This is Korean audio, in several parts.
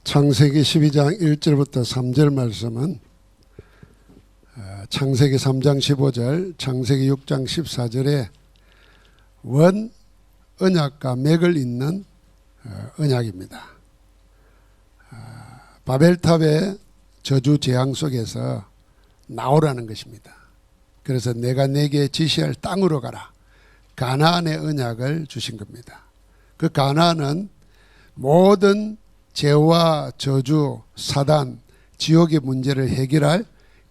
창세기 12장 1절부터 3절 말씀은 창세기 3장 15절, 창세기 6장 14절에 원 언약과 맥을 잇는 언약입니다. 바벨탑의 저주 재앙 속에서 나오라는 것입니다. 그래서 내가 내게 지시할 땅으로 가라. 가나안의 언약을 주신 겁니다. 그 가나안은 모든 죄와 저주, 사단, 지옥의 문제를 해결할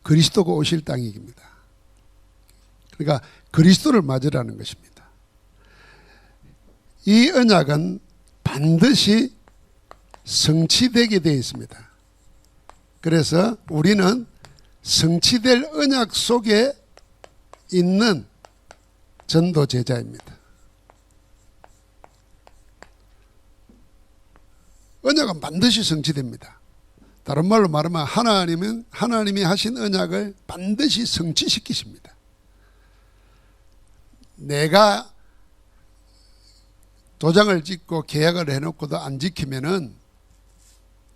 그리스도가 오실 땅입니다. 그러니까 그리스도를 맞으라는 것입니다. 이 언약은 반드시 성취되게 되어 있습니다. 그래서 우리는 성취될 언약 속에 있는 전도 제자입니다. 언약은 반드시 성취됩니다. 다른 말로 말하면 하나님이 하신 언약을 반드시 성취시키십니다. 내가 도장을 찍고 계약을 해놓고도 안 지키면은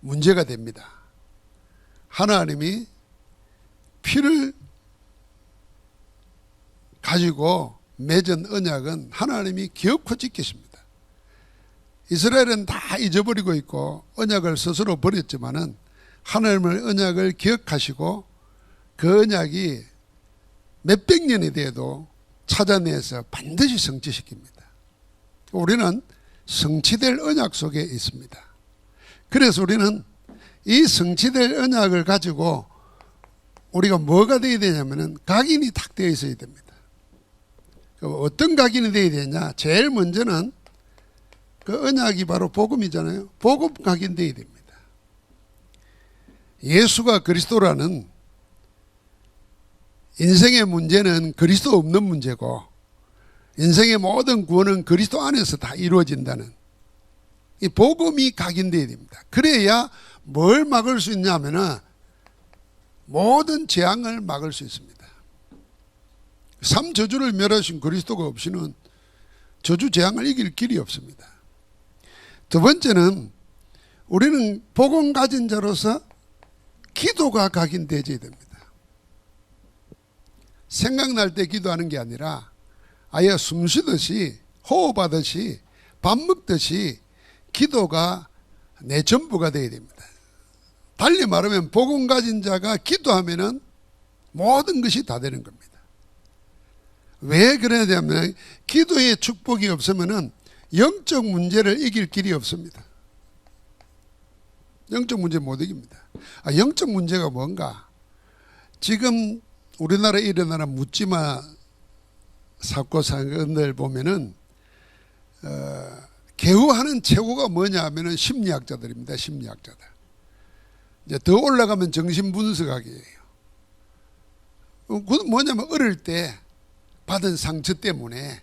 문제가 됩니다. 하나님이 피를 가지고 맺은 언약은 하나님이 기어코 지키십니다. 이스라엘은 다 잊어버리고 있고 언약을 스스로 버렸지만은 하나님의 언약을 기억하시고 그 언약이 몇백 년이 돼도 찾아내서 반드시 성취시킵니다. 우리는 성취될 언약 속에 있습니다. 그래서 우리는 이 성취될 언약을 가지고 우리가 뭐가 되어야 되냐면은 각인이 탁 되어 있어야 됩니다. 어떤 각인이 되어야 되냐? 제일 먼저는 그 언약이 바로 복음이잖아요. 복음 각인되어야 됩니다. 예수가 그리스도라는 인생의 문제는 그리스도 없는 문제고 인생의 모든 구원은 그리스도 안에서 다 이루어진다는 이 복음이 각인되어야 됩니다. 그래야 뭘 막을 수 있냐면은 모든 재앙을 막을 수 있습니다. 삼저주를 멸하신 그리스도가 없이는 저주 재앙을 이길 길이 없습니다. 두 번째는 우리는 복음 가진 자로서 기도가 각인되어야 됩니다. 생각날 때 기도하는 게 아니라 아예 숨 쉬듯이 호흡하듯이 밥 먹듯이 기도가 내 전부가 되어야 됩니다. 달리 말하면 복음 가진 자가 기도하면은 모든 것이 다 되는 겁니다. 왜 그래야 되냐면 기도의 축복이 없으면은 영적 문제를 이길 길이 없습니다. 영적 문제 못 이깁니다. 영적 문제가 뭔가? 지금 우리나라에 일어나는 묻지마 사건들 보면은 개우하는 최고가 뭐냐 하면은 심리학자들입니다. 심리학자들. 이제 더 올라가면 정신분석학이에요. 그건 뭐냐면 어릴 때 받은 상처 때문에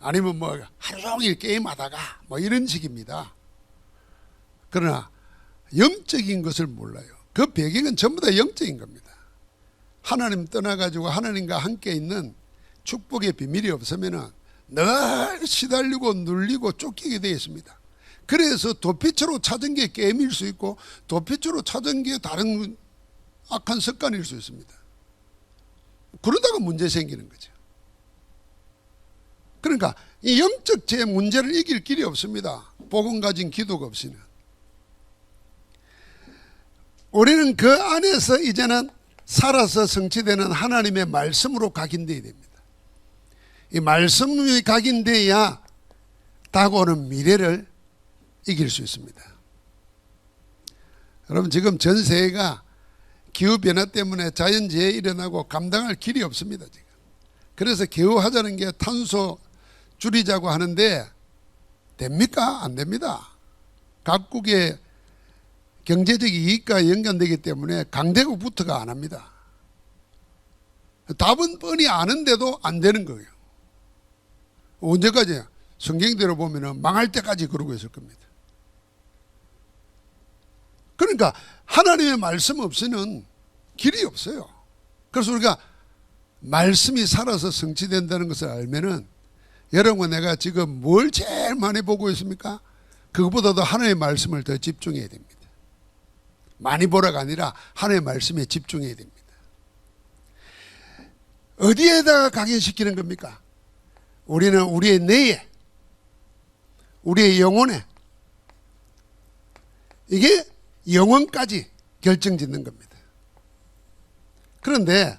아니면 뭐 하루 종일 게임하다가 뭐 이런 식입니다. 그러나 영적인 것을 몰라요. 그 배경은 전부 다 영적인 겁니다. 하나님 떠나가지고 하나님과 함께 있는 축복의 비밀이 없으면 늘 시달리고 눌리고 쫓기게 되어 있습니다. 그래서 도피처로 찾은 게 게임일 수 있고 도피처로 찾은 게 다른 악한 습관일 수 있습니다. 그러다가 문제 생기는 거죠. 그러니까 이 영적 제 문제를 이길 길이 없습니다. 복음 가진 기도가 없이는. 우리는 그 안에서 이제는 살아서 성취되는 하나님의 말씀으로 각인되어야 됩니다. 이 말씀이 각인되어야 다가오는 미래를 이길 수 있습니다. 여러분 지금 전 세계가 기후변화 때문에 자연재해 일어나고 감당할 길이 없습니다. 지금. 그래서 개우하자는 게 탄소 줄이자고 하는데 됩니까? 안 됩니다. 각국의 경제적 이익과 연관되기 때문에 강대국부터가 안 합니다. 답은 뻔히 아는데도 안 되는 거예요. 언제까지? 성경대로 보면 망할 때까지 그러고 있을 겁니다. 그러니까 하나님의 말씀 없이는 길이 없어요. 그래서 우리가 말씀이 살아서 성취된다는 것을 알면은 여러분 내가 지금 뭘 제일 많이 보고 있습니까? 그것보다도 하나님의 말씀을 더 집중해야 됩니다. 많이 보라가 아니라 하나님의 말씀에 집중해야 됩니다. 어디에다가 각인시키는 겁니까? 우리는 우리의 뇌에, 우리의 영혼에, 이게 영혼까지 결정짓는 겁니다. 그런데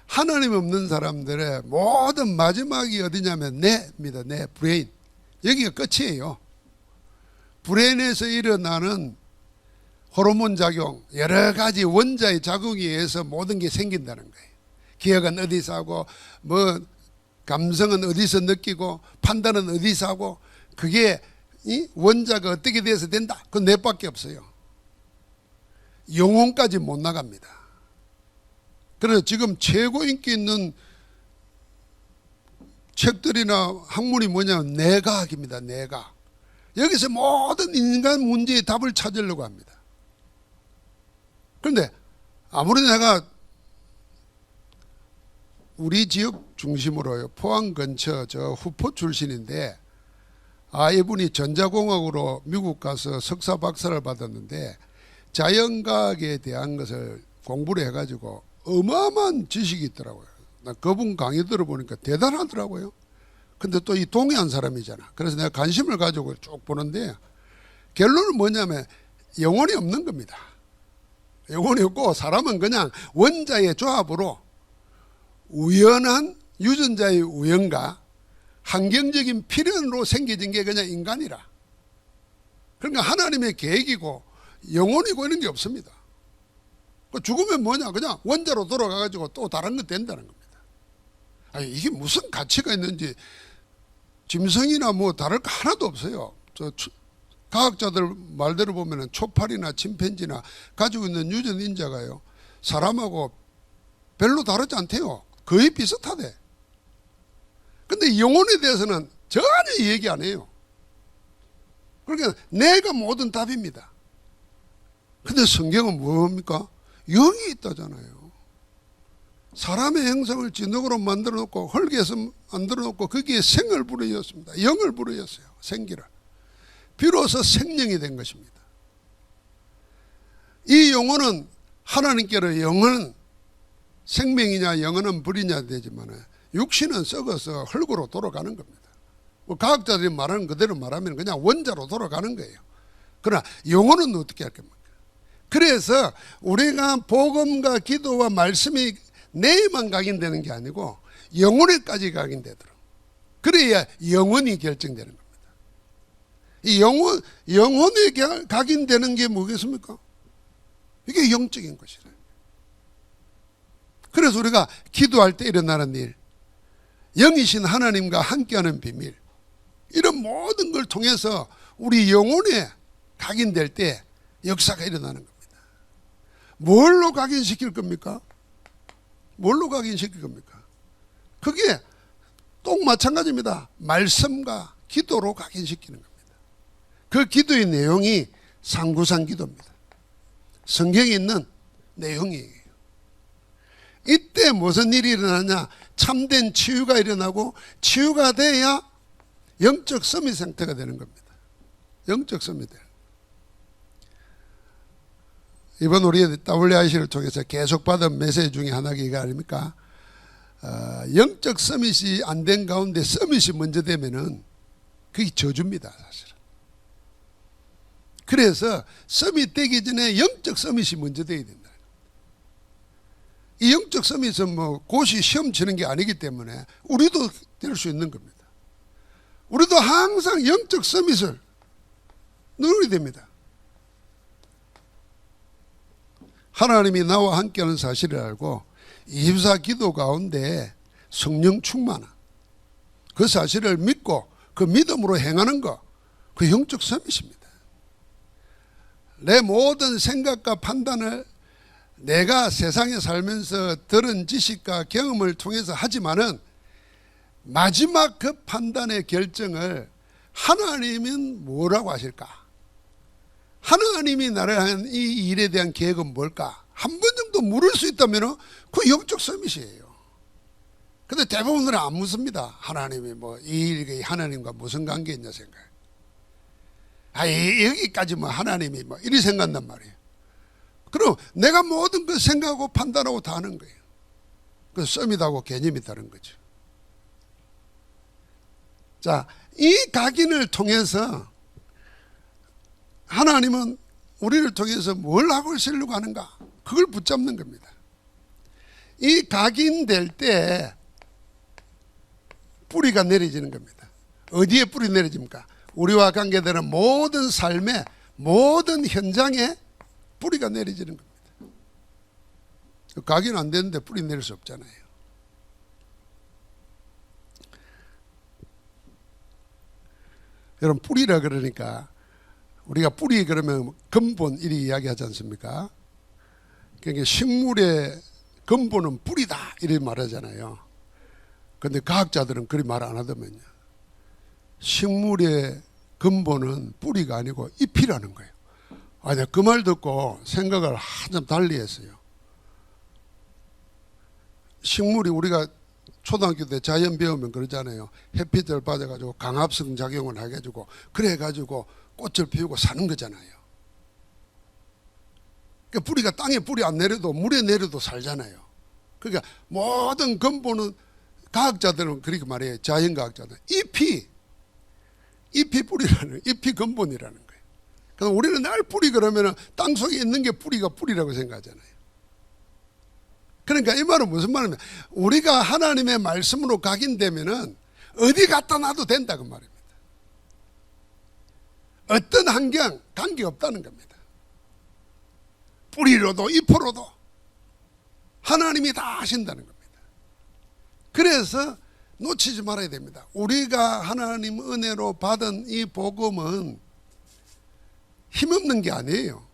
하나님 없는 사람들의 모든 마지막이 어디냐면 뇌입니다. 뇌, 브레인. 여기가 끝이에요. 브레인에서 일어나는 호르몬 작용, 여러 가지 원자의 작용에 의해서 모든 게 생긴다는 거예요. 기억은 어디서 하고, 감성은 어디서 느끼고, 판단은 어디서 하고, 그게 이 원자가 어떻게 돼서 된다. 그건 뇌밖에 없어요. 영혼까지 못 나갑니다. 그래서 지금 최고 인기 있는 책들이나 학문이 뭐냐면 뇌과학입니다. 뇌과학. 여기서 모든 인간 문제의 답을 찾으려고 합니다. 그런데 아무리 내가 우리 지역 중심으로요, 포항 근처 저 후포 출신인데, 이분이 전자공학으로 미국 가서 석사 박사를 받았는데 자연과학에 대한 것을 공부를 해가지고 어마어마한 지식이 있더라고요. 나 그분 강의 들어보니까 대단하더라고요. 근데 또 이 동해안 사람이잖아. 그래서 내가 관심을 가지고 쭉 보는데 결론은 뭐냐면 영혼이 없는 겁니다. 영혼이 없고 사람은 그냥 원자의 조합으로 우연한 유전자의 우연과 환경적인 필연으로 생겨진 게 그냥 인간이라. 그러니까 하나님의 계획이고 영혼이고 이런 게 없습니다. 죽으면 뭐냐? 그냥 원자로 돌아가가지고 또 다른 거 된다는 겁니다. 이게 무슨 가치가 있는지 짐승이나 뭐 다를 거 하나도 없어요. 과학자들 말대로 보면 초파리나 침팬지나 가지고 있는 유전 인자가요, 사람하고 별로 다르지 않대요. 거의 비슷하대. 근데 영혼에 대해서는 전혀 얘기 안 해요. 그러니까 내가 모든 답입니다. 근데 성경은 뭡니까? 영이 있다잖아요. 사람의 형상을 진흙으로 만들어 놓고 흙에서 만들어 놓고 거기에 생을 불어넣었습니다. 영을 불어넣었어요. 생기를. 비로소 생명이 된 것입니다. 이 영혼은 하나님께로 영혼은 생명이냐 영혼은 불이냐 되지만 육신은 썩어서 흙으로 돌아가는 겁니다. 과학자들이 말하는 그대로 말하면 그냥 원자로 돌아가는 거예요. 그러나 영혼은 어떻게 할 겁니까? 그래서 우리가 복음과 기도와 말씀이 뇌에만 각인되는 게 아니고 영혼에까지 각인되도록, 그래야 영혼이 결정되는 겁니다. 이 영혼에 각인되는 게 뭐겠습니까? 이게 영적인 것이라. 그래서 우리가 기도할 때 일어나는 일, 영이신 하나님과 함께하는 비밀, 이런 모든 걸 통해서 우리 영혼에 각인될 때 역사가 일어나는 겁니다. 뭘로 각인시킬 겁니까? 뭘로 각인시킬 겁니까? 그게 또 마찬가지입니다. 말씀과 기도로 각인시키는 겁니다. 그 기도의 내용이 상구상 기도입니다. 성경에 있는 내용이에요. 이때 무슨 일이 일어나냐? 참된 치유가 일어나고, 치유가 돼야 영적 서밋 상태가 되는 겁니다. 영적 서밋. 이번 우리 WIC를 통해서 계속 받은 메시지 중에 하나가 이거 아닙니까? 영적 서밋이 안 된 가운데 서밋이 먼저 되면은 그게 저주입니다, 사실은. 그래서 서밋 되기 전에 영적 서밋이 먼저 돼야 된다. 이 영적 서밋은 뭐 고시 시험 치는 게 아니기 때문에 우리도 될 수 있는 겁니다. 우리도 항상 영적 서밋을 누려야 됩니다. 하나님이 나와 함께하는 사실을 알고 24 기도 가운데 성령 충만한 그 사실을 믿고 그 믿음으로 행하는 것, 그 영적 서밋입니다. 내 모든 생각과 판단을 내가 세상에 살면서 들은 지식과 경험을 통해서 하지만은 마지막 그 판단의 결정을 하나님은 뭐라고 하실까? 하나님이 나를 한 이 일에 대한 계획은 뭘까? 한 번 정도 물을 수 있다면 그 영적 서밋이에요. 근데 대부분들은 안 묻습니다. 하나님이 뭐 이 일이 하나님과 무슨 관계 있냐 생각. 여기까지 뭐 하나님이 뭐 이리 생각한단 말이에요. 그럼 내가 모든 걸 생각하고 판단하고 다 하는 거예요. 그 썸이다고 개념이 다른 거죠. 자, 이 각인을 통해서 하나님은 우리를 통해서 뭘 하고 있으려고 하는가? 그걸 붙잡는 겁니다. 이 각인될 때 뿌리가 내려지는 겁니다. 어디에 뿌리 내려집니까? 우리와 관계되는 모든 삶의 모든 현장에 뿌리가 내려지는 겁니다. 각인 안 되는데 뿌리 내릴 수 없잖아요. 여러분, 뿌리라 그러니까 우리가 뿌리 그러면 근본 이리 이야기하지 않습니까? 그러니까 식물의 근본은 뿌리다 이렇게 말하잖아요. 그런데 과학자들은 그리 말 안 하더만요. 식물의 근본은 뿌리가 아니고 잎이라는 거예요. 내가 그 말 듣고 생각을 한참 달리 했어요. 식물이 우리가 초등학교 때 자연 배우면 그러잖아요. 햇빛을 받아가지고 강압성 작용을 하게 해주고 그래가지고 꽃을 피우고 사는 거잖아요. 그러니까 뿌리가 땅에 뿌리 안 내려도 물에 내려도 살잖아요. 그러니까 모든 근본은 과학자들은 그렇게 말해요. 자연과학자들은 잎이 뿌리라는, 잎이 근본이라는 거예요. 그래서 우리는 날 뿌리 그러면 땅 속에 있는 게 뿌리가 뿌리라고 생각하잖아요. 그러니까 이 말은 무슨 말이냐면 우리가 하나님의 말씀으로 각인되면은 어디 갖다 놔도 된다 그 말입니다. 어떤 환경 관계없다는 겁니다. 뿌리로도 잎으로도 하나님이 다 하신다는 겁니다. 그래서 놓치지 말아야 됩니다. 우리가 하나님 은혜로 받은 이 복음은 힘없는 게 아니에요.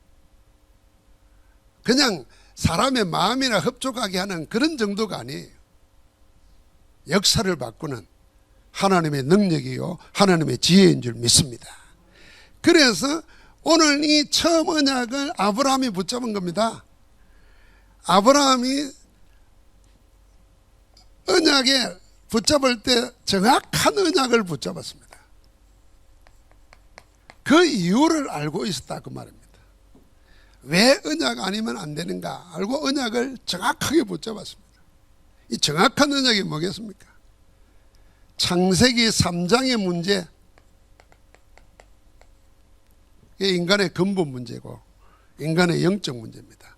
그냥 사람의 마음이나 흡족하게 하는 그런 정도가 아니에요. 역사를 바꾸는 하나님의 능력이요 하나님의 지혜인 줄 믿습니다. 그래서 오늘 이 처음 언약을 아브라함이 붙잡은 겁니다. 아브라함이 언약에 붙잡을 때 정확한 언약을 붙잡았습니다. 그 이유를 알고 있었다 그 말입니다. 왜 언약 아니면 안 되는가 알고 언약을 정확하게 붙잡았습니다. 이 정확한 언약이 뭐겠습니까? 창세기 3장의 문제, 이게 인간의 근본 문제고 인간의 영적 문제입니다.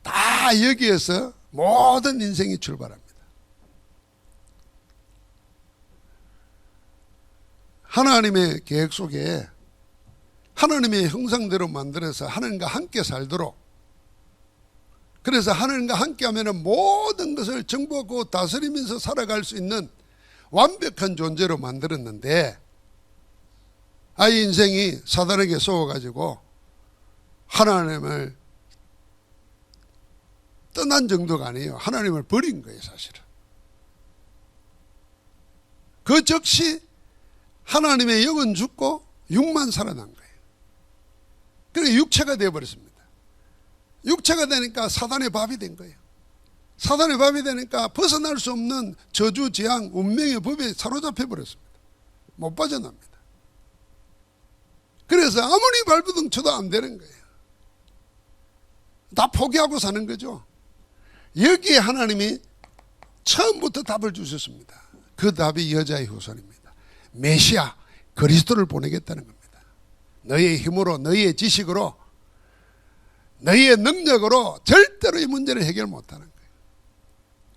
다 여기에서 모든 인생이 출발합니다. 하나님의 계획 속에 하나님의 형상대로 만들어서 하나님과 함께 살도록, 그래서 하나님과 함께 하면 모든 것을 정복하고 다스리면서 살아갈 수 있는 완벽한 존재로 만들었는데 아이 인생이 사단에게 쏘아가지고 하나님을 떠난 정도가 아니에요. 하나님을 버린 거예요 사실은. 그 즉시 하나님의 영은 죽고 육만 살아난 거예요. 그러니까 육체가 되어버렸습니다. 육체가 되니까 사단의 밥이 된 거예요. 사단의 밥이 되니까 벗어날 수 없는 저주, 재앙, 운명의 법에 사로잡혀 버렸습니다. 못 빠져납니다. 그래서 아무리 발버둥 쳐도 안 되는 거예요. 다 포기하고 사는 거죠. 여기에 하나님이 처음부터 답을 주셨습니다. 그 답이 여자의 후손입니다. 메시아 그리스도를 보내겠다는 겁니다. 너희의 힘으로, 너희의 지식으로, 너희의 능력으로 절대로 이 문제를 해결 못하는 거예요.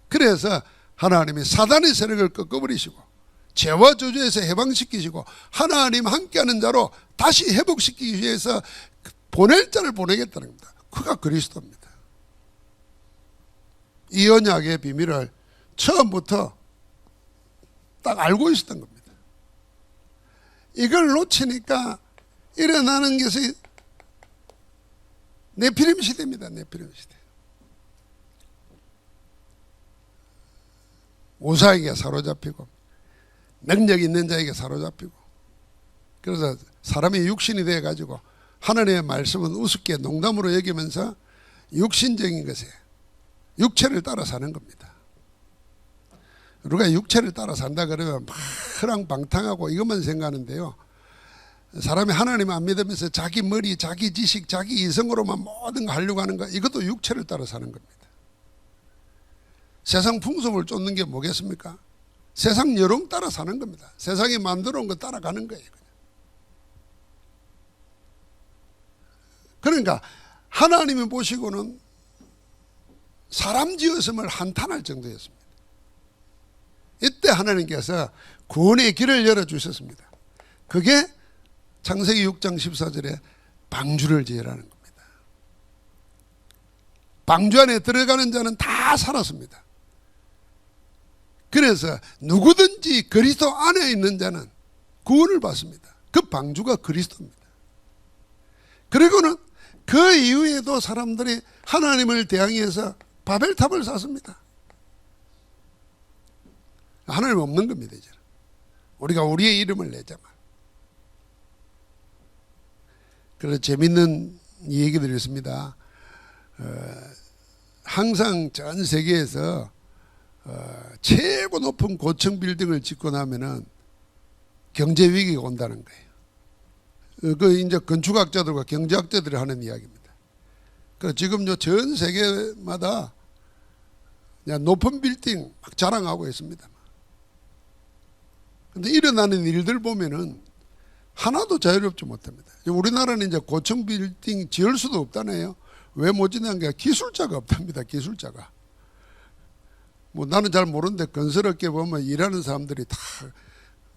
그래서 하나님이 사단의 세력을 꺾어버리시고 죄와 저주에서 해방시키시고 하나님 함께하는 자로 다시 회복시키기 위해서 보낼 자를 보내겠다는 겁니다. 그가 그리스도입니다. 이 언약의 비밀을 처음부터 딱 알고 있었던 겁니다. 이걸 놓치니까 일어나는 것이 네피림 시대입니다. 네피림 시대. 우사에게 사로잡히고 능력 있는 자에게 사로잡히고, 그래서 사람이 육신이 되어가지고 하나님의 말씀은 우습게 농담으로 여기면서 육신적인 것에 육체를 따라 사는 겁니다. 우리가 육체를 따라 산다 그러면 막 허랑방탕하고 이것만 생각하는데요. 사람이 하나님 안 믿으면서 자기 머리, 자기 지식, 자기 이성으로만 모든 거 하려고 하는 거, 이것도 육체를 따라 사는 겁니다. 세상 풍속을 쫓는 게 뭐겠습니까? 세상 여론 따라 사는 겁니다. 세상이 만들어 온 거 따라가는 거예요. 그러니까 하나님이 보시고는 사람 지었음을 한탄할 정도였습니다. 이때 하나님께서 구원의 길을 열어주셨습니다. 그게 창세기 6장 14절에 방주를 지으라는 겁니다. 방주 안에 들어가는 자는 다 살았습니다. 그래서 누구든지 그리스도 안에 있는 자는 구원을 받습니다. 그 방주가 그리스도입니다. 그리고는 그 이후에도 사람들이 하나님을 대항해서 바벨탑을 쌓습니다. 하나님 없는 겁니다. 이제 우리가 우리의 이름을 내자만. 그래서 재밌는 얘기들이 있습니다. 항상 전 세계에서 최고 높은 고층 빌딩을 짓고 나면은 경제 위기가 온다는 거예요. 그 이제 건축학자들과 경제학자들이 하는 이야기입니다. 그래서 지금 전 세계마다 높은 빌딩 막 자랑하고 있습니다. 근데 일어나는 일들 보면은 하나도 자유롭지 못합니다. 우리나라는 이제 고층 빌딩 지을 수도 없다네요. 왜 못 짓는 게 기술자가 없답니다. 기술자가. 뭐 나는 잘 모르는데 건설업계 보면 일하는 사람들이 다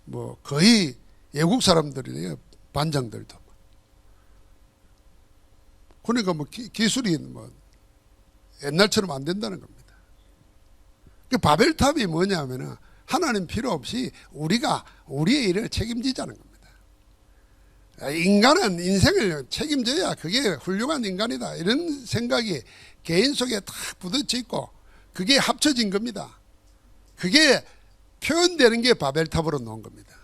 뭐 거의 외국 사람들이에요. 반장들도. 그러니까 뭐 기술이 뭐 옛날처럼 안 된다는 겁니다. 그 바벨탑이 뭐냐면은 하나님 필요 없이 우리가 우리의 일을 책임지자는 겁니다. 인간은 인생을 책임져야 그게 훌륭한 인간이다. 이런 생각이 개인 속에 딱 부딪혀 있고 그게 합쳐진 겁니다. 그게 표현되는 게 바벨탑으로 놓은 겁니다.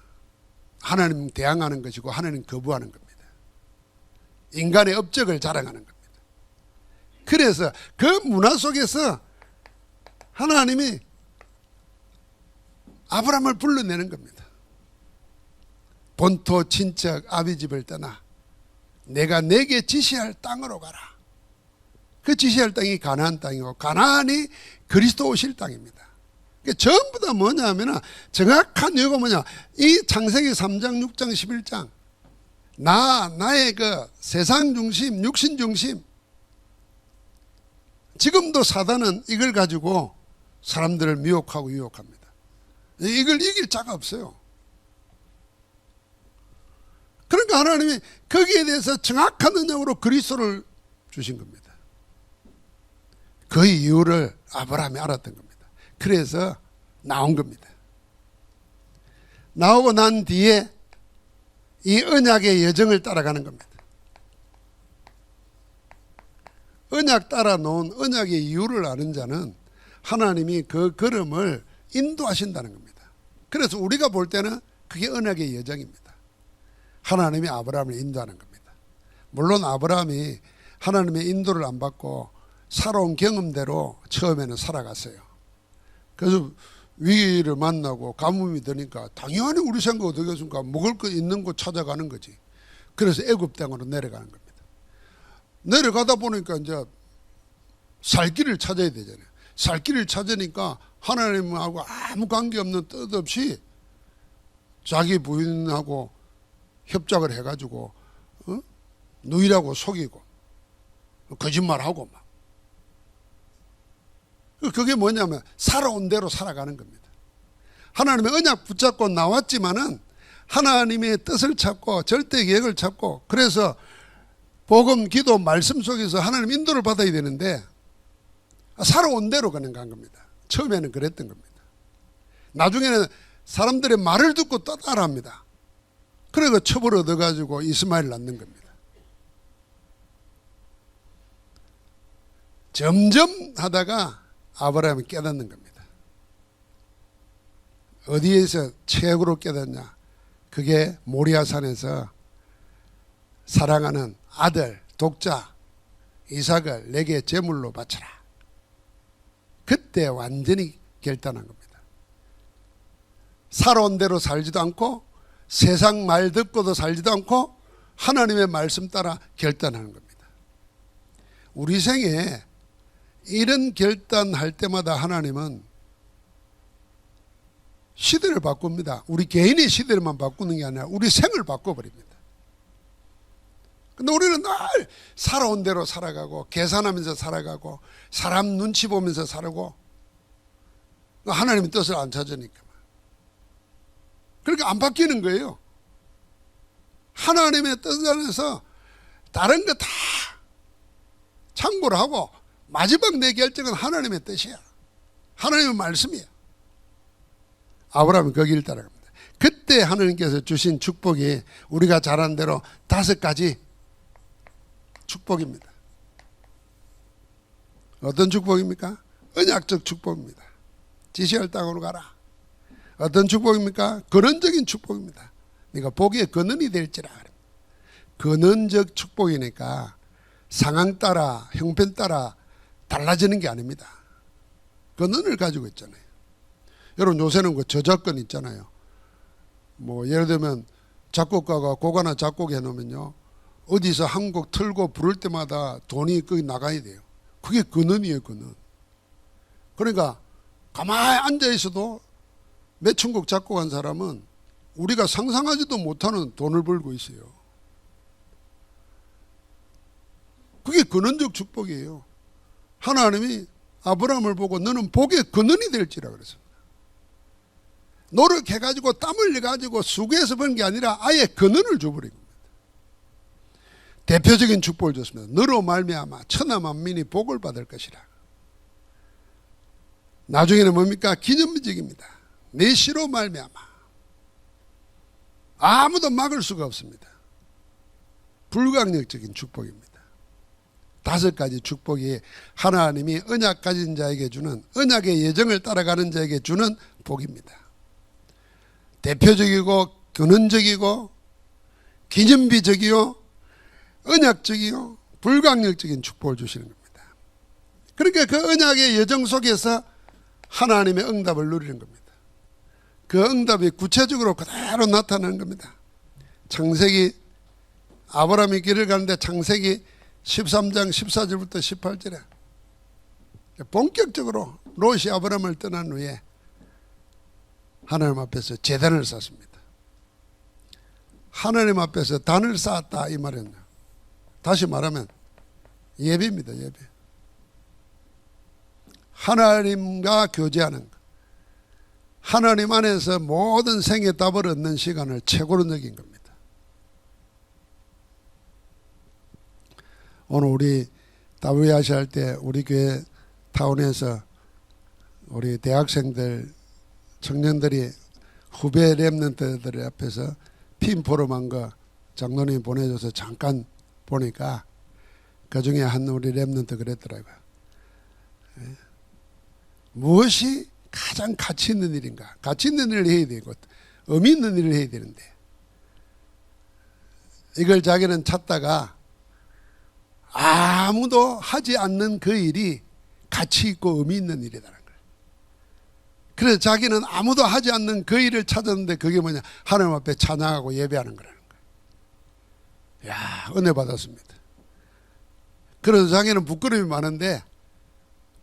하나님 대항하는 것이고 하나님 거부하는 겁니다. 인간의 업적을 자랑하는 겁니다. 그래서 그 문화 속에서 하나님이 아브라함을 불러내는 겁니다. 본토 친척 아비 집을 떠나 내가 내게 지시할 땅으로 가라. 그 지시할 땅이 가나안 땅이고 가나안이 그리스도 오실 땅입니다. 전부 다 뭐냐면 정확한 이유가 뭐냐. 이 창세기 3장 6장 11장 나의 그 세상 중심 육신 중심 지금도 사단은 이걸 가지고 사람들을 미혹하고 유혹합니다. 이걸 이길 자가 없어요. 그러니까 하나님이 거기에 대해서 정확한 언약으로 그리스도를 주신 겁니다. 그 이유를 아브라함이 알았던 겁니다. 그래서 나온 겁니다. 나오고 난 뒤에 이 언약의 여정을 따라가는 겁니다. 언약 따라 놓은 언약의 이유를 아는 자는 하나님이 그 걸음을 인도하신다는 겁니다. 그래서 우리가 볼 때는 그게 언약의 여정입니다. 하나님이 아브라함을 인도하는 겁니다. 물론 아브라함이 하나님의 인도를 안 받고 살아온 경험대로 처음에는 살아갔어요. 그래서 위기를 만나고 가뭄이 드니까 당연히 우리 생각 어떻게 했습니까? 먹을 거 있는 곳 찾아가는 거지. 그래서 애굽 땅으로 내려가는 겁니다. 내려가다 보니까 이제 살 길을 찾아야 되잖아요. 살 길을 찾으니까 하나님하고 아무 관계없는 뜻없이 자기 부인하고 협작을 해가지고 누이라고 속이고 거짓말하고 막. 그게 뭐냐면 살아온 대로 살아가는 겁니다. 하나님의 언약 붙잡고 나왔지만은 하나님의 뜻을 찾고 절대 계획을 찾고 그래서 복음, 기도, 말씀 속에서 하나님 인도를 받아야 되는데 살아온 대로 그냥 간 겁니다. 처음에는 그랬던 겁니다. 나중에는 사람들의 말을 듣고 또 따라합니다. 그래서 첩을 얻어가지고 이스마엘을 낳는 겁니다. 점점 하다가 아브라함이 깨닫는 겁니다. 어디에서 최고로 깨닫냐? 그게 모리아산에서 사랑하는 아들 독자 이삭을 내게 제물로 바쳐라. 그때 완전히 결단한 겁니다. 살아온 대로 살지도 않고 세상 말 듣고도 살지도 않고 하나님의 말씀 따라 결단하는 겁니다. 우리 생에 이런 결단할 때마다 하나님은 시대를 바꿉니다. 우리 개인의 시대를만 바꾸는 게 아니라 우리 생을 바꿔버립니다. 근데 우리는 늘 살아온 대로 살아가고 계산하면서 살아가고 사람 눈치 보면서 살고 하나님의 뜻을 안 찾으니까. 그러니까 안 바뀌는 거예요. 하나님의 뜻 안에서 다른 거 다 참고를 하고 마지막 내 결정은 하나님의 뜻이야. 하나님의 말씀이야. 아브라함이 거기를 따라갑니다. 그때 하나님께서 주신 축복이 우리가 잘 아는 대로 5가지 축복입니다. 어떤 축복입니까? 언약적 축복입니다. 지시할 땅으로 가라. 어떤 축복입니까? 근원적인 축복입니다. 네가 보기에 근원이 될지라. 근원적 축복이니까 상황 따라 형편 따라 달라지는 게 아닙니다. 근원을 가지고 있잖아요. 여러분 요새는 그 저작권 있잖아요. 뭐 예를 들면 작곡가가 곡 하나 작곡해 놓으면요, 어디서 한 곡 틀고 부를 때마다 돈이 거기 나가야 돼요. 그게 근원이에요, 근원. 그러니까 가만히 앉아 있어도 몇천 곡 작곡한 사람은 우리가 상상하지도 못하는 돈을 벌고 있어요. 그게 근원적 축복이에요. 하나님이 아브라함을 보고 너는 복의 근원이 될지라 그랬습니다. 노력해가지고 땀 흘려가지고 수고해서 번 게 아니라 아예 근원을 줘버린 겁니다. 대표적인 축복을 줬습니다. 너로 말미암아 천하 만민이 복을 받을 것이라. 나중에는 뭡니까? 기념비적입니다. 내 시로 말미암아 아무도 막을 수가 없습니다. 불강력적인 축복입니다. 5가지 축복이 하나님이 언약 가진 자에게 주는, 언약의 예정을 따라가는 자에게 주는 복입니다. 대표적이고 근원적이고 기념비적이요 언약적이요 불강력적인 축복을 주시는 겁니다. 그러니까 그 언약의 예정 속에서 하나님의 응답을 누리는 겁니다. 그 응답이 구체적으로 그대로 나타나는 겁니다. 창세기, 아브라함이 길을 가는데 창세기 13장 14절부터 18절에 본격적으로 롯이 아브라함을 떠난 후에 하나님 앞에서 제단을 쌓습니다. 하나님 앞에서 단을 쌓았다 이 말은 다시 말하면 예배입니다. 예배. 하나님과 교제하는 것, 하나님 안에서 모든 생의 답을 얻는 시간을 최고로 느낀 겁니다. 오늘 우리 WRC 할 때 우리 교회 타운에서 우리 대학생들 청년들이 후배 랩런트들 앞에서 핀 포럼한 거 장로님이 보내줘서 잠깐 보니까 그 중에 한 우리 랩런트 그랬더라고요. 무엇이 가장 가치 있는 일인가? 가치 있는 일을 해야 되고 의미 있는 일을 해야 되는데 이걸 자기는 찾다가 아무도 하지 않는 그 일이 가치 있고 의미 있는 일이라는 거예요. 그래서 자기는 아무도 하지 않는 그 일을 찾았는데 그게 뭐냐? 하나님 앞에 찬양하고 예배하는 거라는 거예요. 이야, 은혜 받았습니다. 그래서 자기는 부끄러움이 많은데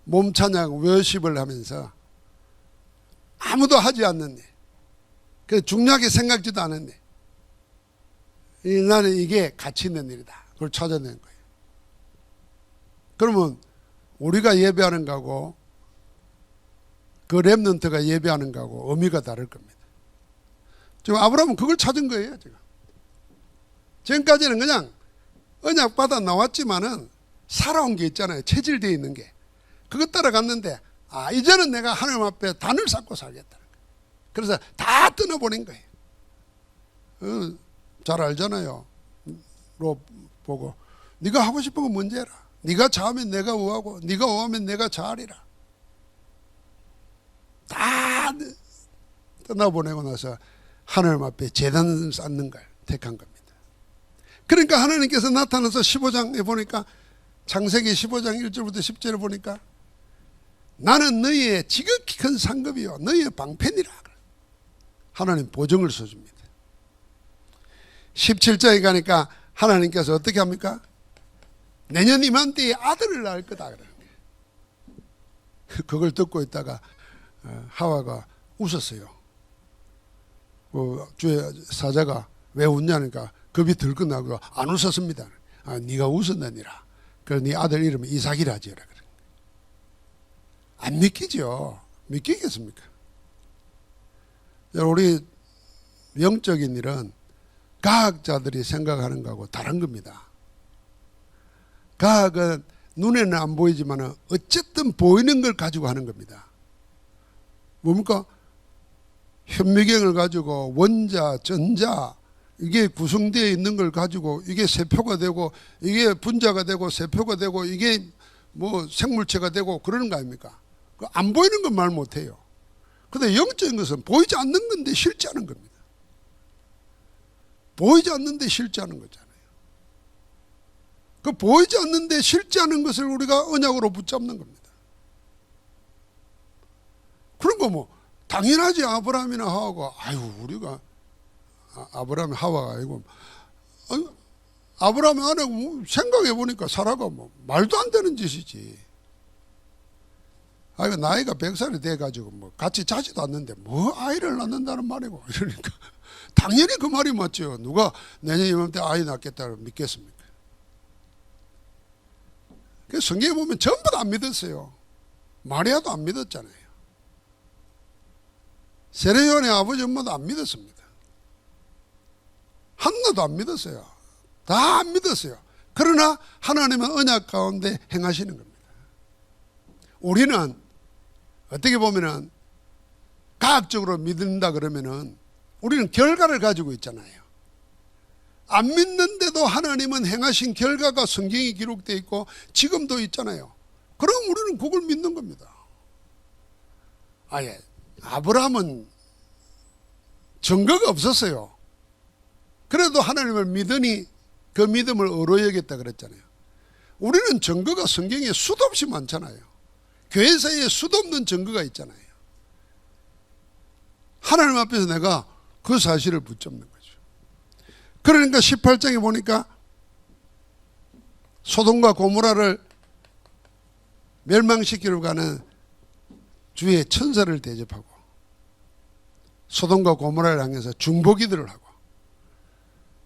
몸 찬양, 워십을 하면서 아무도 하지 않는 일, 그 중요하게 생각지도 않은 일, 나는 이게 가치 있는 일이다. 그걸 찾아낸 거예요. 그러면 우리가 예배하는 거하고 그 렘넌트가 예배하는 거하고 의미가 다를 겁니다. 지금 아브라함은 그걸 찾은 거예요. 지금. 지금까지는 그냥 언약 받아 나왔지만은 살아온 게 있잖아요. 체질되어 있는 게. 그것 따라갔는데 이제는 내가 하나님 앞에 단을 쌓고 살겠다는 거예요. 그래서 다 떠나보낸 거예요. 잘 알잖아요. 로 보고 네가 하고 싶은 건 뭔지 해라. 네가 자하면 내가 우하고 네가 우하면 내가 자하리라. 다 떠나보내고 나서 하나님 앞에 제단을 쌓는 걸 택한 겁니다. 그러니까 하나님께서 나타나서 15장에 보니까 창세기 15장 1절부터 10절에 보니까 나는 너희의 지극히 큰 상급이요 너희의 방편이라. 하나님 보증을 써줍니다. 17장에 가니까 하나님께서 어떻게 합니까? 내년 이맘때에 아들을 낳을 거다 그러는 거예요. 그걸 듣고 있다가 하와가 웃었어요. 주의 사자가 왜 웃냐니까 겁이 들끓나고 안 웃었습니다. 네가 웃었느니라. 그래서 네 아들 이름은 이삭이라 지어라 그래. 안 믿기죠. 믿기겠습니까? 우리 영적인 일은 과학자들이 생각하는 거하고 다른 겁니다. 과학은 눈에는 안 보이지만 어쨌든 보이는 걸 가지고 하는 겁니다. 뭡니까? 현미경을 가지고 원자, 전자 이게 구성되어 있는 걸 가지고 이게 세포가 되고 이게 분자가 되고 세포가 되고 이게 뭐 생물체가 되고 그러는 거 아닙니까? 안 보이는 건 말 못해요. 그런데 영적인 것은 보이지 않는 건데 실제하는 겁니다. 보이지 않는데 실제하는 거잖아요. 그 보이지 않는데 실제하는 것을 우리가 언약으로 붙잡는 겁니다. 그런 거 뭐 당연하지. 아브라함이나 하와가 우리가 아브라함 하와가 아니고 아브라함이 안 하고 생각해 보니까 사라가 뭐 말도 안 되는 짓이지. 나이가 100살이 돼가지고 뭐 같이 자지도 않는데 뭐 아이를 낳는다는 말이고 이러니까 당연히 그 말이 맞죠. 누가 내년 이맘때 아이 낳겠다고 믿겠습니까? 성경에 보면 전부 다 안 믿었어요. 마리아도 안 믿었잖아요. 세례요한의 아버지 엄마도 안 믿었습니다. 한나도 안 믿었어요. 다 안 믿었어요. 그러나 하나님은 언약 가운데 행하시는 겁니다. 우리는 어떻게 보면은 과학적으로 믿는다 그러면은 우리는 결과를 가지고 있잖아요. 안 믿는데도 하나님은 행하신 결과가 성경에 기록되어 있고 지금도 있잖아요. 그럼 우리는 그걸 믿는 겁니다. 아브라함은 증거가 없었어요. 그래도 하나님을 믿으니 그 믿음을 의로 여겼다 그랬잖아요. 우리는 증거가 성경에 수도 없이 많잖아요. 교회사에 수도 없는 증거가 있잖아요. 하나님 앞에서 내가 그 사실을 붙잡는 거죠. 그러니까 18장에 보니까 소돔과 고모라를 멸망시키러 가는 주의 천사를 대접하고 소돔과 고모라를 향해서 중보기도를 하고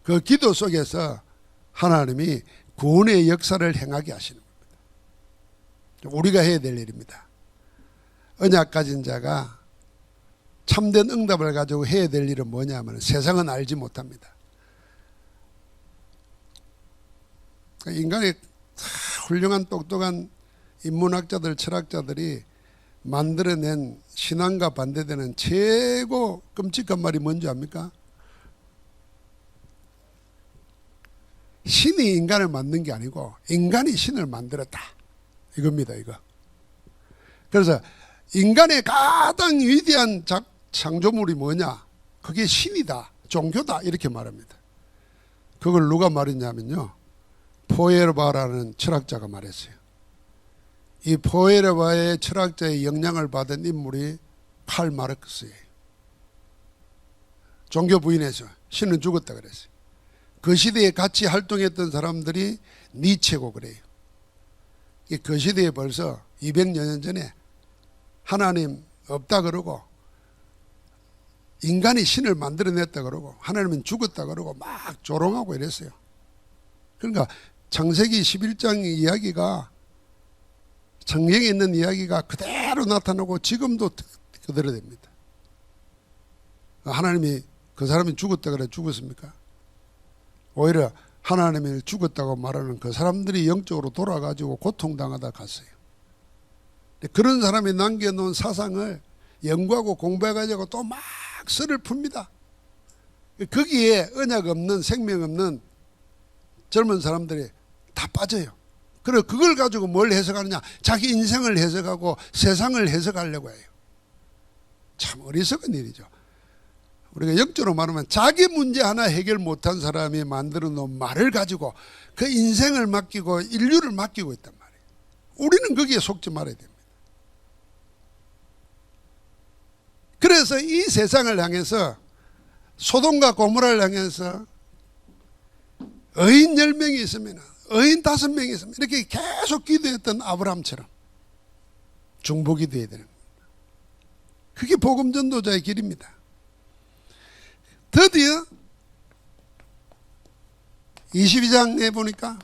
그 기도 속에서 하나님이 구원의 역사를 행하게 하시는 겁니다. 우리가 해야 될 일입니다. 언약 가진 자가 참된 응답을 가지고 해야 될 일은 뭐냐면 세상은 알지 못합니다. 인간의 훌륭한 똑똑한 인문학자들 철학자들이 만들어낸 신앙과 반대되는 최고 끔찍한 말이 뭔지 압니까? 신이 인간을 만든 게 아니고 인간이 신을 만들었다 이겁니다. 이거. 그래서 인간의 가장 위대한 창조물이 뭐냐? 그게 신이다, 종교다 이렇게 말합니다. 그걸 누가 말했냐면요, 포에르바라는 철학자가 말했어요. 이 포에르바의 철학자의 영향을 받은 인물이 칼 마르크스예요. 종교 부인에서 신은 죽었다 그랬어요. 그 시대에 같이 활동했던 사람들이 니체고 그래요. 그 시대에 벌써 200여 년 전에 하나님 없다 그러고 인간이 신을 만들어냈다 그러고 하나님은 죽었다 그러고 막 조롱하고 이랬어요. 그러니까 창세기 11장 이야기가 성경에 있는 이야기가 그대로 나타나고 지금도 그대로 됩니다. 하나님이 그 사람이 죽었다 그래 죽었습니까? 오히려 하나님이 죽었다고 말하는 그 사람들이 영적으로 돌아가지고 고통당하다 갔어요. 그런 사람이 남겨놓은 사상을 연구하고 공부해가지고 또 막 설을 풉니다. 거기에 언약 없는 생명 없는 젊은 사람들이 다 빠져요. 그리고 그걸 가지고 뭘 해석하느냐? 자기 인생을 해석하고 세상을 해석하려고 해요. 참 어리석은 일이죠. 우리가 영적으로 말하면 자기 문제 하나 해결 못한 사람이 만들어 놓은 말을 가지고 그 인생을 맡기고 인류를 맡기고 있단 말이에요. 우리는 거기에 속지 말아야 됩니다. 그래서 이 세상을 향해서 소돔과 고모라를 향해서 의인 10명이 있으면, 의인 5명이 있으면 이렇게 계속 기도했던 아브라함처럼 중보기 되어야 되는 겁니다. 그게 복음 전도자의 길입니다. 드디어 22장에 보니까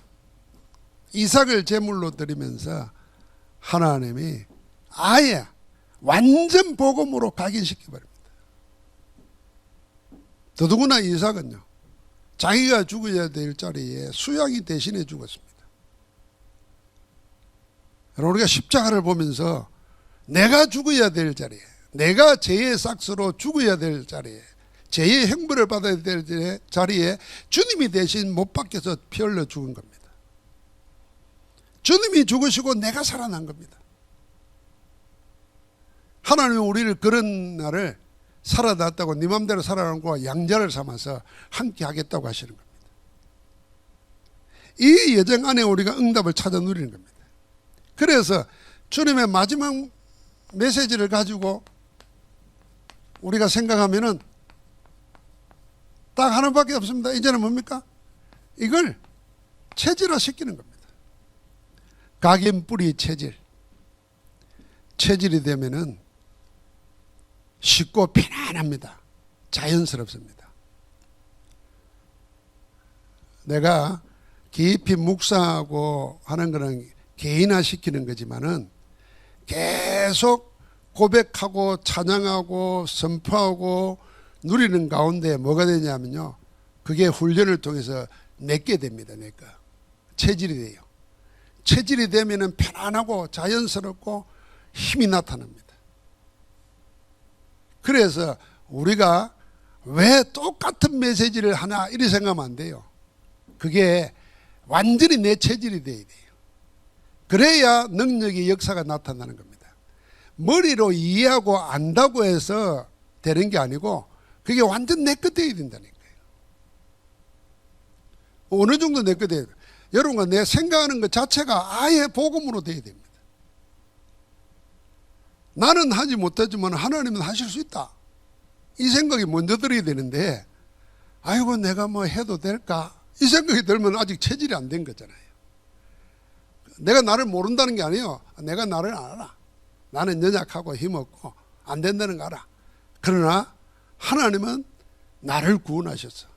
이삭을 제물로 드리면서 하나님이 아예 완전 복음으로 각인시켜버립니다. 더더구나 이삭은요, 자기가 죽어야 될 자리에 수양이 대신해 죽었습니다. 여러분, 우리가 십자가를 보면서 내가 죽어야 될 자리에, 내가 죄의 삭스로 죽어야 될 자리에, 죄의 형벌을 받아야 될 자리에 주님이 대신 못 박혀서 피 흘려 죽은 겁니다. 주님이 죽으시고 내가 살아난 겁니다. 하나님은 우리를 그런 날을 살아났다고 네 맘대로 살아남고 양자를 삼아서 함께 하겠다고 하시는 겁니다. 이 여정 안에 우리가 응답을 찾아 누리는 겁니다. 그래서 주님의 마지막 메시지를 가지고 우리가 생각하면은 딱 하나밖에 없습니다. 이제는 뭡니까? 이걸 체질화 시키는 겁니다. 각인 뿌리 체질. 체질이 되면은 쉽고 편안합니다. 자연스럽습니다. 내가 깊이 묵상하고 하는 거는 개인화 시키는 거지만은 계속 고백하고 찬양하고 선포하고 누리는 가운데 뭐가 되냐면요, 그게 훈련을 통해서 내게 됩니다. 내가 체질이 돼요. 체질이 되면은 편안하고 자연스럽고 힘이 나타납니다. 그래서 우리가 왜 똑같은 메시지를 하나 이렇게 생각하면 안 돼요. 그게 완전히 내 체질이 돼야 돼요. 그래야 능력의 역사가 나타나는 겁니다. 머리로 이해하고 안다고 해서 되는 게 아니고 그게 완전 내 것 돼야 된다니까요. 어느 정도 내 것 돼야 돼요. 여러분과 내 생각하는 것 자체가 아예 복음으로 돼야 됩니다. 나는 하지 못하지만 하나님은 하실 수 있다. 이 생각이 먼저 들어야 되는데, 아이고 내가 뭐 해도 될까? 이 생각이 들면 아직 체질이 안 된 거잖아요. 내가 나를 모른다는 게 아니에요. 내가 나를 알아. 나는 연약하고 힘없고 안 된다는 거 알아. 그러나 하나님은 나를 구원하셨어.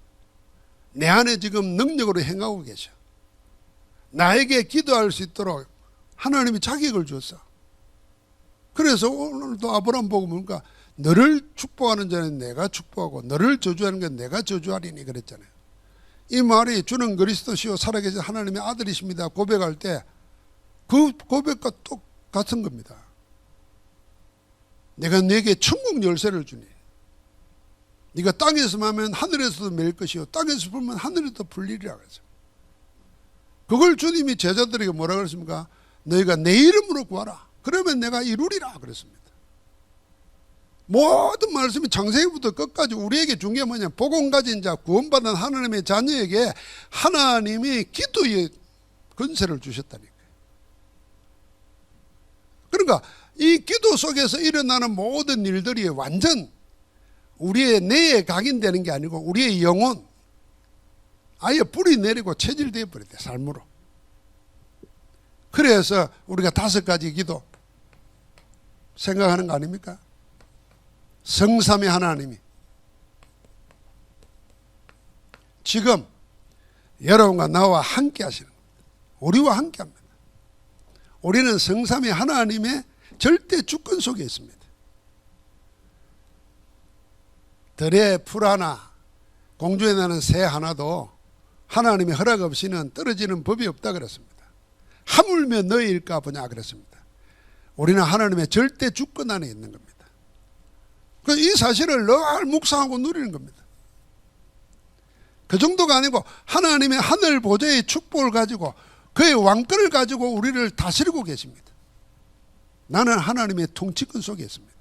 내 안에 지금 능력으로 행하고 계셔. 나에게 기도할 수 있도록 하나님이 자격을 줬어. 그래서 오늘도 아브라함 보고 보니까 너를 축복하는 자는 내가 축복하고 너를 저주하는 건 내가 저주하리니 그랬잖아요. 이 말이 주는 그리스도시요 살아계신 하나님의 아들이십니다 고백할 때 그 고백과 똑같은 겁니다. 내가 네게 천국 열쇠를 주니 네가 땅에서 하면 하늘에서도 매일 것이요 땅에서 풀면 하늘에도 풀리리라 그랬어요. 그걸 주님이 제자들에게 뭐라 그랬습니까? 너희가 내 이름으로 구하라. 그러면 내가 이루리라 그랬습니다. 모든 말씀이 창세기부터 끝까지 우리에게 중요한 게 뭐냐? 복음 가진 자, 구원받은 하나님의 자녀에게 하나님이 기도의 권세를 주셨다니까요. 그러니까 이 기도 속에서 일어나는 모든 일들이 완전 우리의 뇌에 각인되는 게 아니고 우리의 영혼, 아예 뿌리 내리고 체질되어 버렸대, 삶으로. 그래서 우리가 5가지 기도 생각하는 거 아닙니까? 성삼위 하나님이 지금 여러분과 나와 함께 하시는 겁니다. 우리와 함께 합니다. 우리는 성삼위 하나님의 절대 주권 속에 있습니다. 들에 풀 하나, 공중에 나는 새 하나도 하나님의 허락 없이는 떨어지는 법이 없다 그랬습니다. 하물며 너희일까 보냐 그랬습니다. 우리는 하나님의 절대 주권 안에 있는 겁니다. 이 사실을 늘 묵상하고 누리는 겁니다. 그 정도가 아니고 하나님의 하늘 보좌의 축복을 가지고 그의 왕권을 가지고 우리를 다스리고 계십니다. 나는 하나님의 통치권 속에 있습니다.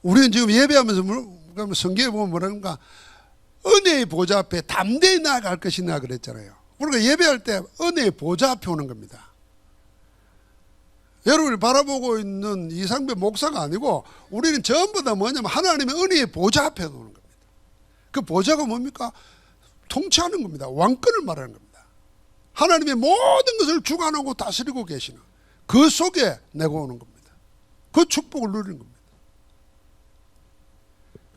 우리는 지금 예배하면서 성경에 보면 뭐라는가? 은혜의 보좌 앞에 담대히 나아갈 것이나 그랬잖아요. 우리가 예배할 때 은혜의 보좌 앞에 오는 겁니다. 여러분을 바라보고 있는 이상배 목사가 아니고 우리는 전부 다 뭐냐면 하나님의 은혜의 보좌 앞에 오는 겁니다. 그 보좌가 뭡니까? 통치하는 겁니다. 왕권을 말하는 겁니다. 하나님의 모든 것을 주관하고 다스리고 계시는 그 속에 내가 오는 겁니다. 그 축복을 누리는 겁니다.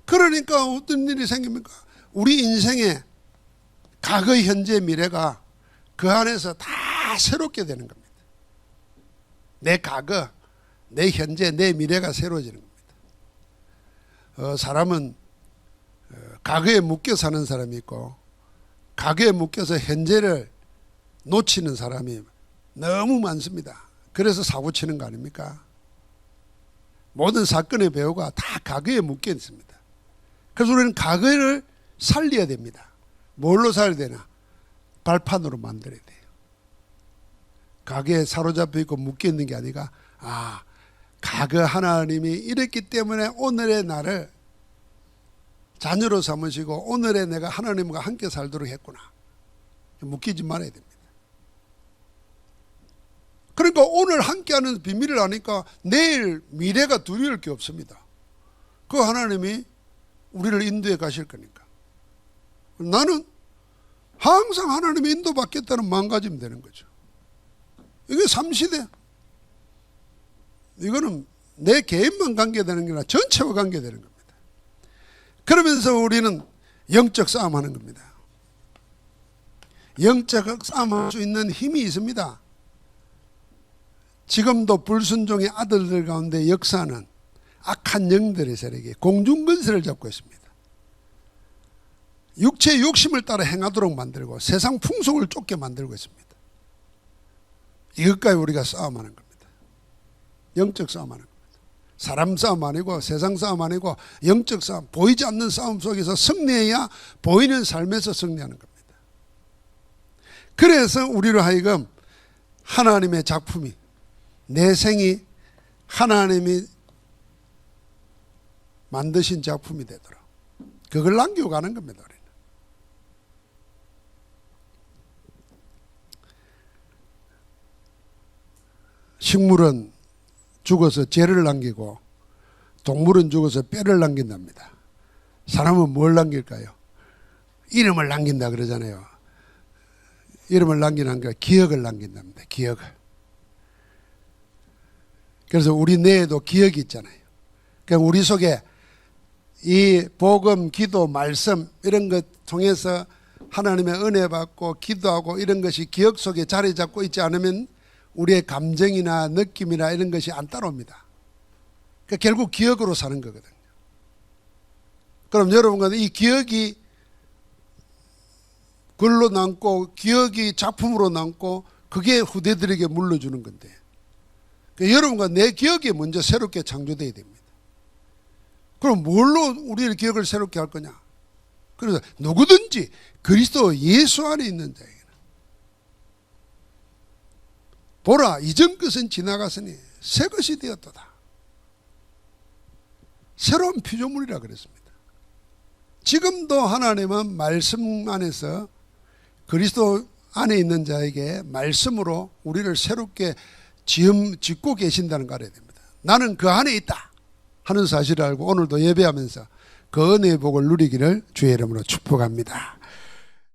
그러니까 어떤 일이 생깁니까? 우리 인생의 과거, 현재, 미래가 그 안에서 다 새롭게 되는 겁니다. 내 과거, 내 현재, 내 미래가 새로워지는 겁니다. 사람은 과거에 묶여 사는 사람이 있고 과거에 묶여서 현재를 놓치는 사람이 너무 많습니다. 그래서 사고 치는 거 아닙니까? 모든 사건의 배후가 다 과거에 묶여 있습니다. 그래서 우리는 과거를 살려야 됩니다. 뭘로 살려야 되나? 발판으로 만들어야 돼요. 과거에 사로잡혀 있고 묶여 있는 게 아니라 과거 하나님이 이랬기 때문에 오늘의 나를 자녀로 삼으시고 오늘의 내가 하나님과 함께 살도록 했구나. 묶이지 말아야 됩니다. 그러니까 오늘 함께하는 비밀을 아니까 내일 미래가 두려울 게 없습니다. 그 하나님이 우리를 인도해 가실 거니까. 나는 항상 하나님의 인도 받겠다는 마음가짐이 되는 거죠. 이게 삼시대. 이거는 내 개인만 관계되는 게 아니라 전체와 관계되는 겁니다. 그러면서 우리는 영적 싸움하는 겁니다. 영적 싸움할 수 있는 힘이 있습니다. 지금도 불순종의 아들들 가운데 역사는 악한 영들의 세력이 공중근세를 잡고 있습니다. 육체의 욕심을 따라 행하도록 만들고 세상 풍속을 쫓게 만들고 있습니다. 이것까지 우리가 싸움하는 겁니다. 영적 싸움하는 겁니다. 사람 싸움 아니고 세상 싸움 아니고 영적 싸움, 보이지 않는 싸움 속에서 승리해야 보이는 삶에서 승리하는 겁니다. 그래서 우리로 하여금 하나님의 작품이, 내 생이 하나님이 만드신 작품이 되도록 그걸 남기고 가는 겁니다. 우리는. 식물은 죽어서 재를 남기고 동물은 죽어서 뼈를 남긴답니다. 사람은 뭘 남길까요? 이름을 남긴다 그러잖아요. 이름을 남기는 게 기억을 남긴답니다. 기억을. 그래서 우리 뇌에도 기억이 있잖아요. 그러니까 우리 속에 이 복음, 기도, 말씀 이런 것 통해서 하나님의 은혜 받고 기도하고 이런 것이 기억 속에 자리 잡고 있지 않으면 우리의 감정이나 느낌이나 이런 것이 안 따라옵니다. 그러니까 결국 기억으로 사는 거거든요. 그럼 여러분과 이 기억이 글로 남고 기억이 작품으로 남고 그게 후대들에게 물려주는 건데, 그러니까 여러분과 내 기억이 먼저 새롭게 창조되어야 됩니다. 그럼 뭘로 우리의 기억을 새롭게 할 거냐? 그래서 누구든지 그리스도 예수 안에 있는 자에게는 보라, 이전 것은 지나갔으니 새 것이 되었도다. 새로운 피조물이라 그랬습니다. 지금도 하나님은 말씀 안에서 그리스도 안에 있는 자에게 말씀으로 우리를 새롭게 짓고 계신다는 걸 알아야 됩니다. 나는 그 안에 있다 하는 사실을 알고 오늘도 예배하면서 그 은혜의 복을 누리기를 주의 이름으로 축복합니다.